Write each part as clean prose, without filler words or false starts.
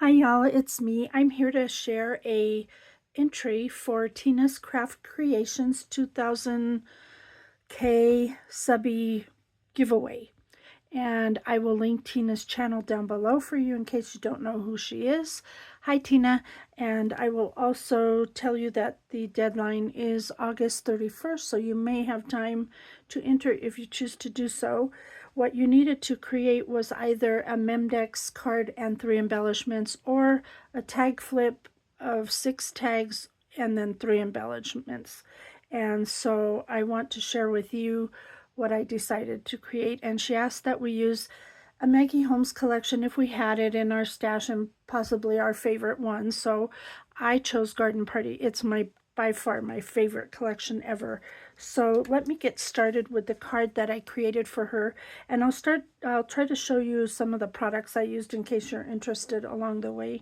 Hi y'all, it's me. I'm here to share a entry for Tina's Craft Creations 2000K subby giveaway. And I will link Tina's channel down below for you in case you don't know who she is. Hi Tina, and I will also tell you that the deadline is August 31st, so you may have time to enter if you choose to do so. What you needed to create was either a Memdex card and 3 embellishments or a tag flip of 6 tags and then 3 embellishments. And so I want to share with you what I decided to create. And she asked that we use a Maggie Holmes collection if we had it in our stash and possibly our favorite one. So I chose Garden Party. It's by far my favorite collection ever. So let me get started with the card that I created for her, and I'll try to show you some of the products I used in case you're interested along the way.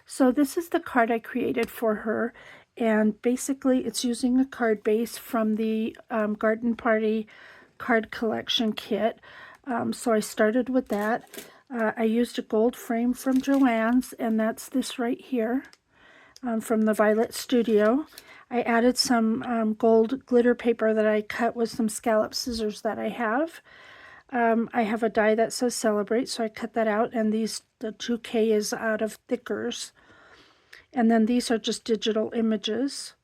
So this is the card I created for her, and basically it's using a card base from the Garden Party card collection kit. So I started with that. I used a gold frame from Joann's, and that's this right here from the Violet Studio. I added some gold glitter paper that I cut with some scallop scissors that I have. I have a die that says Celebrate, so I cut that out, and the 2K is out of thickers. And then these are just digital images.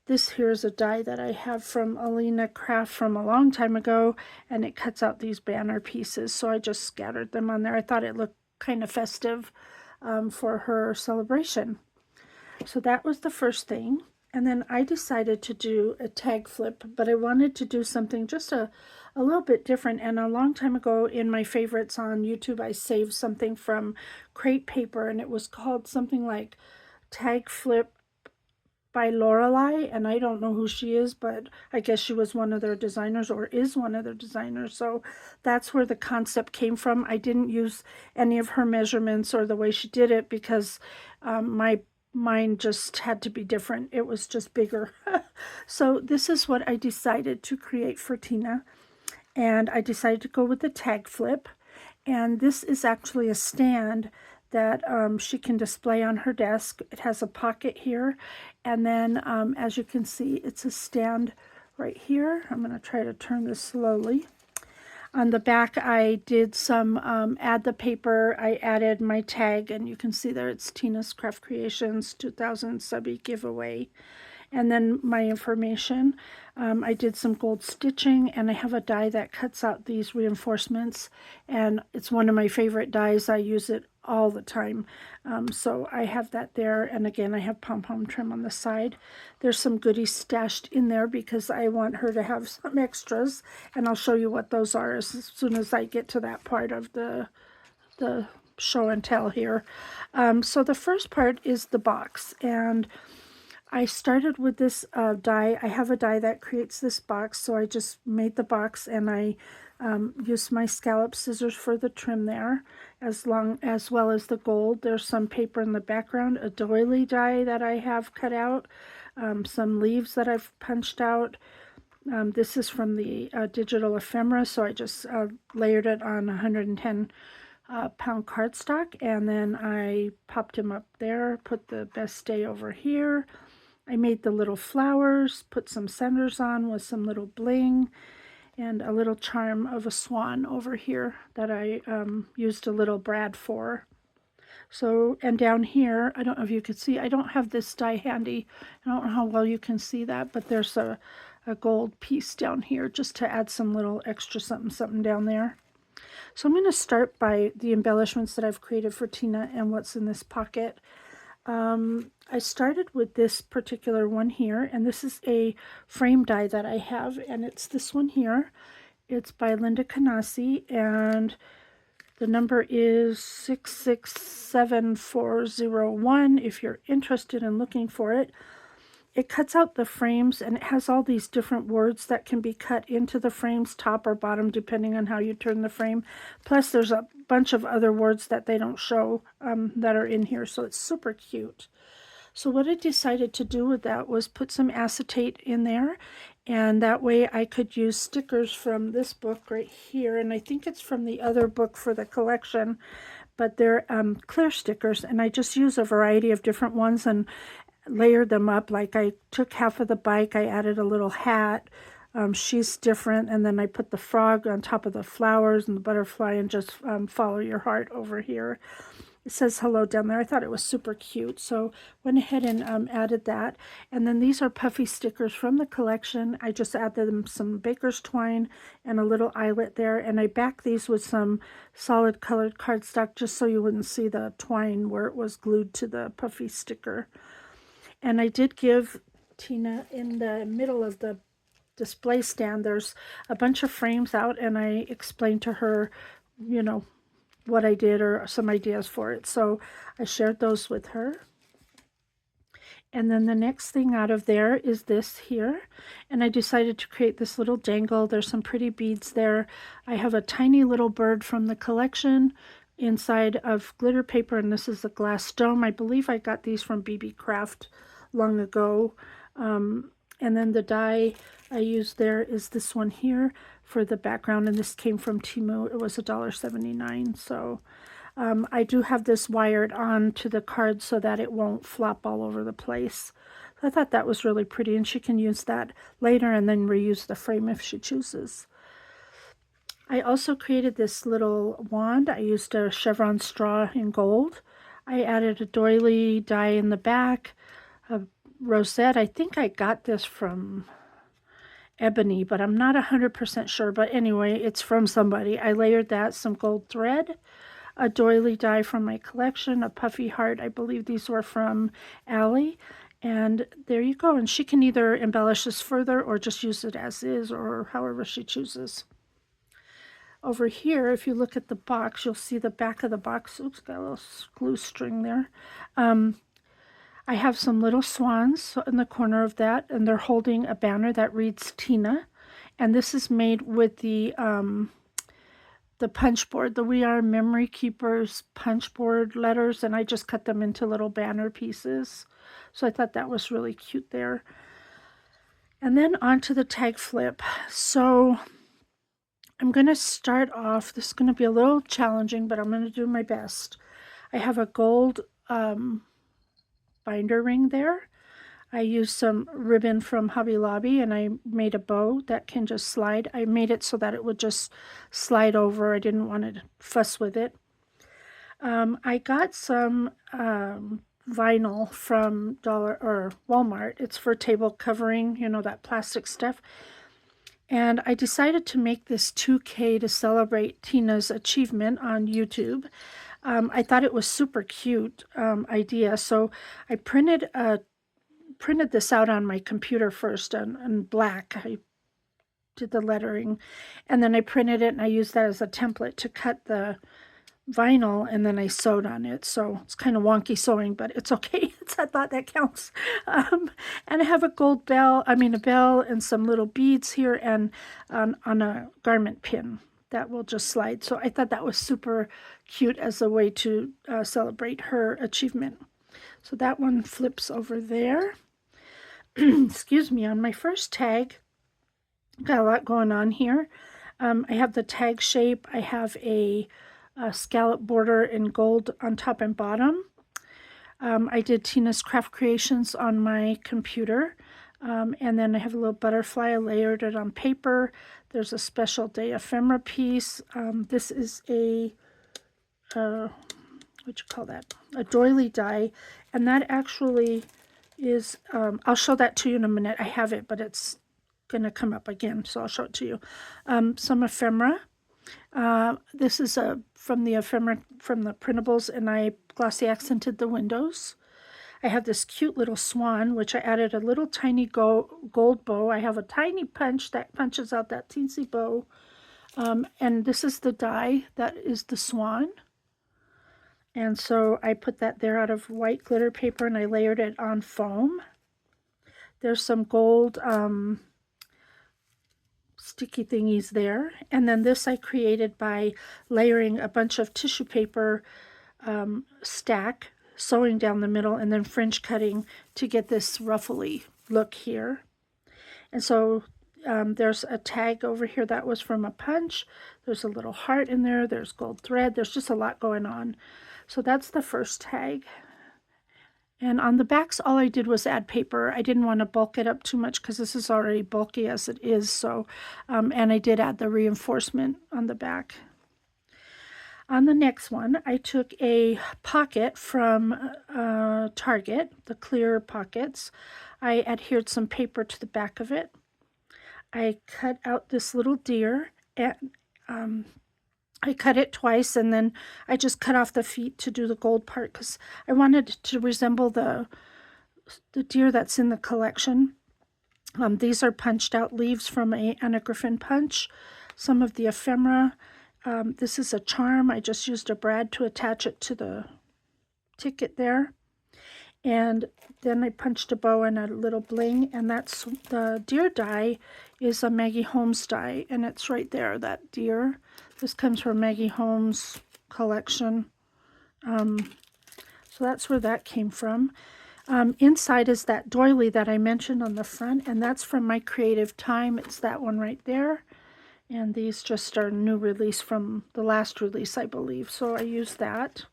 This here is a die that I have from Alina Craft from a long time ago, and it cuts out these banner pieces, so I just scattered them on there. I thought it looked kind of festive for her celebration. So that was the first thing. And then I decided to do a tag flip, but I wanted to do something just a little bit different. And a long time ago in my favorites on YouTube, I saved something from crepe paper, and it was called something like Tag Flip by Lorelei, and I don't know who she is, but I guess she was one of their designers or is one of their designers. So that's where the concept came from. I didn't use any of her measurements or the way she did it because mine just had to be different. It was just bigger. So this is what I decided to create for Tina, and I decided to go with the tag flip. And this is actually a stand that she can display on her desk. It has a pocket here, and then as you can see, it's a stand right here. I'm going to try to turn this slowly. On the back, I did some add the paper. I added my tag, and you can see there it's Tina's Craft Creations 2000 subby giveaway. And then my information. I did some gold stitching, and I have a die that cuts out these reinforcements, and it's one of my favorite dies. I use it all the time. So I have that there, and again I have pom-pom trim on the side. There's some goodies stashed in there because I want her to have some extras, and I'll show you what those are as soon as I get to that part of the show and tell here. So the first part is the box, and I started with this die. I have a die that creates this box, so I just made the box, and I used my scallop scissors for the trim there, as well as the gold. There's some paper in the background, a doily die that I have cut out, some leaves that I've punched out. This is from the digital ephemera, so I just layered it on 110 pound cardstock, and then I popped him up there, put the best day over here. I made the little flowers, put some centers on with some little bling, and a little charm of a swan over here that I used a little brad for. So, and down here, I don't know if you could see, I don't have this die handy. I don't know how well you can see that, but there's a gold piece down here just to add some little extra something down there. So I'm going to start by the embellishments that I've created for Tina and what's in this pocket. I started with this particular one here, and this is a frame die that I have, and it's this one here. It's by Linda Canasi, and the number is 667401 if you're interested in looking for it. It cuts out the frames, and it has all these different words that can be cut into the frames, top or bottom, depending on how you turn the frame. Plus, there's a bunch of other words that they don't show that are in here, so it's super cute. So what I decided to do with that was put some acetate in there, and that way I could use stickers from this book right here, and I think it's from the other book for the collection, but they're clear stickers, and I just use a variety of different ones and layered them up. Like I took half of the bike, I added a little hat. She's different, and then I put the frog on top of the flowers and the butterfly, and just follow your heart over here. It says hello down there. I thought it was super cute, so went ahead and added that. And then these are puffy stickers from the collection. I just added them some baker's twine and a little eyelet there, and I backed these with some solid colored cardstock just so you wouldn't see the twine where it was glued to the puffy sticker. And I did give Tina, in the middle of the display stand, there's a bunch of frames out, and I explained to her, you know, what I did or some ideas for it. So I shared those with her. And then the next thing out of there is this here. And I decided to create this little dangle. There's some pretty beads there. I have a tiny little bird from the collection inside of glitter paper, and this is a glass dome. I believe I got these from BB Craft long ago. And then the die I used there is this one here for the background, and this came from Temu. It was $1.79. So I do have this wired on to the card so that it won't flop all over the place. So I thought that was really pretty, and she can use that later and then reuse the frame if she chooses. I also created this little wand. I used a chevron straw in gold. I added a doily die in the back, a rosette. I think I got this from Ebony, but I'm not 100% sure. But anyway, it's from somebody. I layered that, some gold thread, a doily die from my collection, a puffy heart. I believe these were from Allie. And there you go. And she can either embellish this further or just use it as is, or however she chooses. Over here, if you look at the box, you'll see the back of the box. Oops, got a little glue string there. I have some little swans in the corner of that, and they're holding a banner that reads Tina. And this is made with the punch board, the We Are Memory Keepers punch board letters, and I just cut them into little banner pieces. So I thought that was really cute there. And then onto the tag flip. So I'm going to start off, this is going to be a little challenging, but I'm going to do my best. I have a gold binder ring there. I used some ribbon from Hobby Lobby, and I made a bow that can just slide. I made it so that it would just slide over. I didn't want to fuss with it. I got some vinyl from Walmart. It's for table covering, you know, that plastic stuff. And I decided to make this 2K to celebrate Tina's achievement on YouTube. I thought it was super cute idea, so I printed this out on my computer first in black. I did the lettering, and then I printed it, and I used that as a template to cut the vinyl, and then I sewed on it. So it's kind of wonky sewing, but it's okay. I thought that counts. And I have a gold bell, a bell and some little beads here, and on a garment pin that will just slide. So I thought that was super cute as a way to celebrate her achievement. So that one flips over there. Excuse me. On my first tag, got a lot going on here. I have the tag shape. I have a scallop border in gold on top and bottom. I did Tina's Craft Creations on my computer. And then I have a little butterfly. I layered it on paper. There's a special day ephemera piece. This is a, what you call that? A doily die. And that actually is, I'll show that to you in a minute. I have it, but it's going to come up again, so I'll show it to you. Some ephemera. This is from the printables, and I glossy accented the windows. I have this cute little swan, which I added a little tiny gold bow. I have a tiny punch that punches out that teensy bow. And this is the die that is the swan. And so I put that there out of white glitter paper, and I layered it on foam. There's some gold sticky thingies there. And then this I created by layering a bunch of tissue paper stack, sewing down the middle, and then fringe cutting to get this ruffly look here. And so There's a tag over here that was from a punch. There's a little heart in there. There's gold thread. There's just a lot going on. So that's the first tag. And on the backs, all I did was add paper. I didn't want to bulk it up too much because this is already bulky as it is. So, and I did add the reinforcement on the back. On the next one, I took a pocket from Target, the clear pockets. I adhered some paper to the back of it. I cut out this little deer, and I cut it twice, and then I just cut off the feet to do the gold part because I wanted it to resemble the deer that's in the collection. These are punched out leaves from Anna Griffin punch. Some of the ephemera. This is a charm. I just used a brad to attach it to the ticket there. And then I punched a bow and a little bling, and that's the deer die is a Maggie Holmes die, and it's right there, that deer. This comes from Maggie Holmes' collection. So that's where that came from. Inside is that doily that I mentioned on the front, and that's from my Creative Time. It's that one right there. And these just are new release from the last release, I believe. So I used that.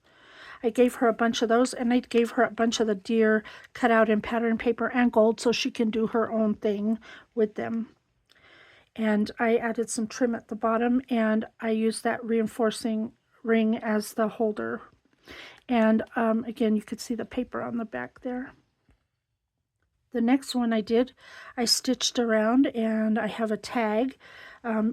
I gave her a bunch of those, and I gave her a bunch of the deer cut out in pattern paper and gold so she can do her own thing with them. And I added some trim at the bottom, and I used that reinforcing ring as the holder. And again, you could see the paper on the back there. The next one I stitched around, and I have a tag.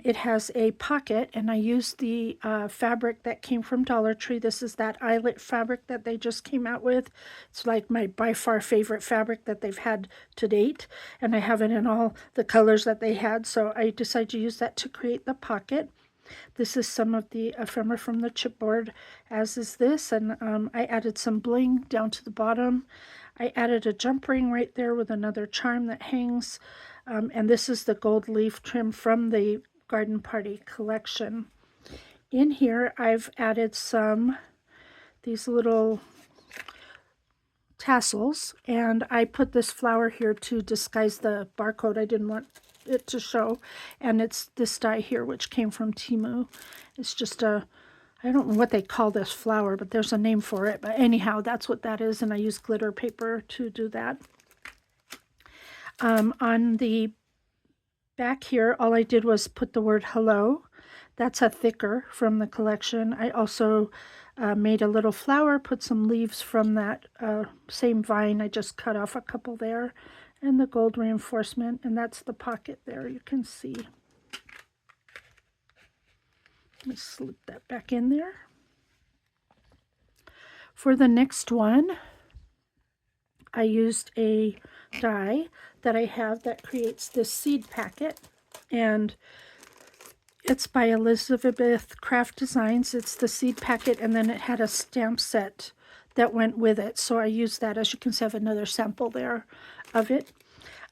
It has a pocket, and I used the fabric that came from Dollar Tree. This is that eyelet fabric that they just came out with. It's like my by far favorite fabric that they've had to date, and I have it in all the colors that they had, so I decided to use that to create the pocket. This is some of the ephemera from the chipboard, as is this, and I added some bling down to the bottom. I added a jump ring right there with another charm that hangs. And this is the gold leaf trim from the Garden Party collection. In here, I've added these little tassels, and I put this flower here to disguise the barcode. I didn't want it to show, and it's this die here, which came from Temu. It's just I don't know what they call this flower, but there's a name for it. But anyhow, that's what that is, and I use glitter paper to do that. On the back here, all I did was put the word hello. That's a thicker from the collection. I also made a little flower, put some leaves from that same vine. I just cut off a couple there, and the gold reinforcement, and that's the pocket there, you can see. Let's slip that back in there. For the next one, I used a die that I have that creates this seed packet, and it's by Elizabeth Craft Designs. It's the seed packet, and then it had a stamp set that went with it, so I used that. As you can see, I have another sample there of it.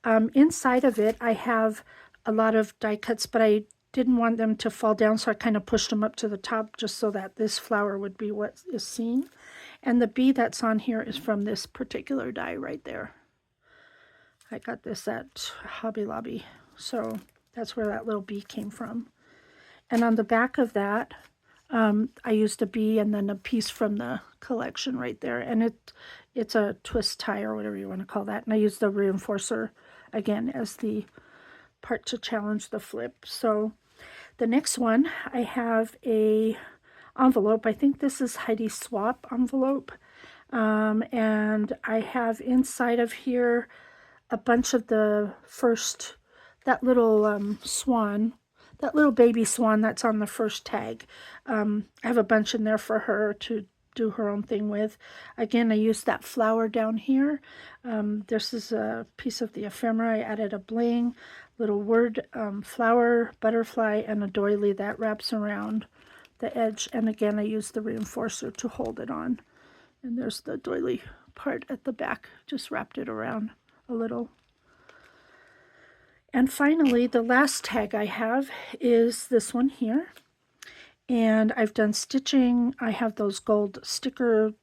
Inside of it, I have a lot of die cuts, but I didn't want them to fall down, so I kind of pushed them up to the top just so that this flower would be what is seen. And the bee that's on here is from this particular die right there. I got this at Hobby Lobby, so that's where that little bee came from. And on the back of that, I used a bee and then a piece from the collection right there. And it's a twist tie or whatever you want to call that. And I used the reinforcer again as the part to challenge the flip. So the next one, I have a envelope. I think this is Heidi Swap envelope. And I have inside of here a bunch of the first, that little swan, that little baby swan that's on the first tag. I have a bunch in there for her to do her own thing with. Again, I used that flower down here. This is a piece of the ephemera. I added a bling, little word, flower, butterfly, and a doily that wraps around the edge. And again, I used the reinforcer to hold it on. And there's the doily part at the back, just wrapped it around a little. And finally, the last tag I have is this one here. And I've done stitching. I have those gold sticker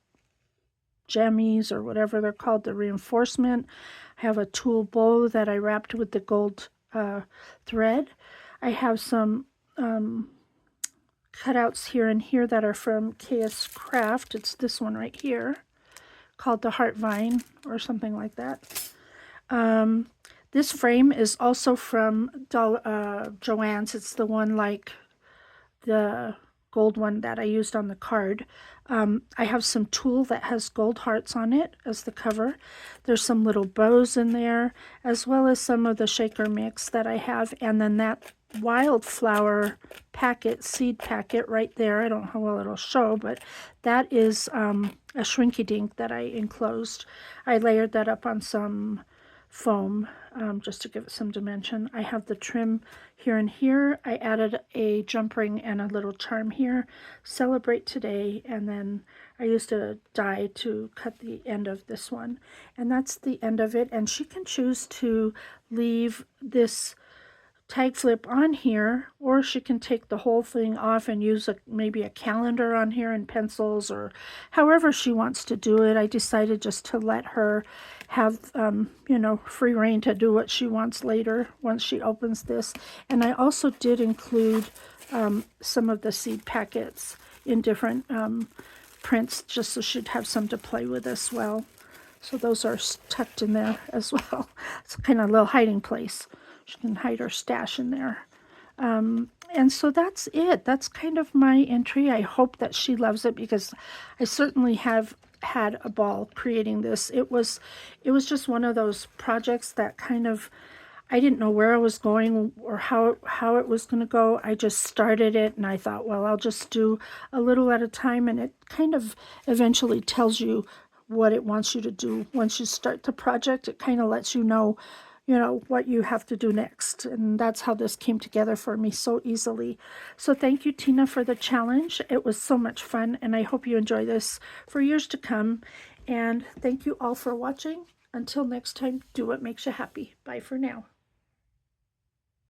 jammies or whatever they're called, the reinforcement. I have a tulle bow that I wrapped with the gold thread. I have some cutouts here and here that are from KS Craft. It's this one right here called the Heart Vine or something like that. This frame is also from Joann's. It's the one like the gold one that I used on the card. I have some tulle that has gold hearts on it as the cover. There's some little bows in there, as well as some of the shaker mix that I have, and then that wildflower packet, seed packet right there. I don't know how well it'll show, but that is a shrinky dink that I enclosed. I layered that up on some foam just to give it some dimension. I have the trim here and here. I added a jump ring and a little charm here. Celebrate today, and then I used a die to cut the end of this one, and that's the end of it. And she can choose to leave this tag flip on here, or she can take the whole thing off and use maybe a calendar on here and pencils, or however she wants to do it. I decided just to let her have you know, free reign to do what she wants later once she opens this. And I also did include some of the seed packets in different prints, just so she'd have some to play with as well. So those are tucked in there as well. It's kind of a little hiding place. She can hide her stash in there. And so that's it. That's kind of my entry. I hope that she loves it, because I certainly have had a ball creating this. It was just one of those projects that kind of, I didn't know where I was going or how it was going to go. I just started it, and I thought, well, I'll just do a little at a time, and it kind of eventually tells you what it wants you to do. Once you start the project, it kind of lets you know what you have to do next. And that's how this came together for me so easily. So thank you, Tina, for the challenge. It was so much fun, and I hope you enjoy this for years to come. And thank you all for watching. Until next time, do what makes you happy. Bye for now.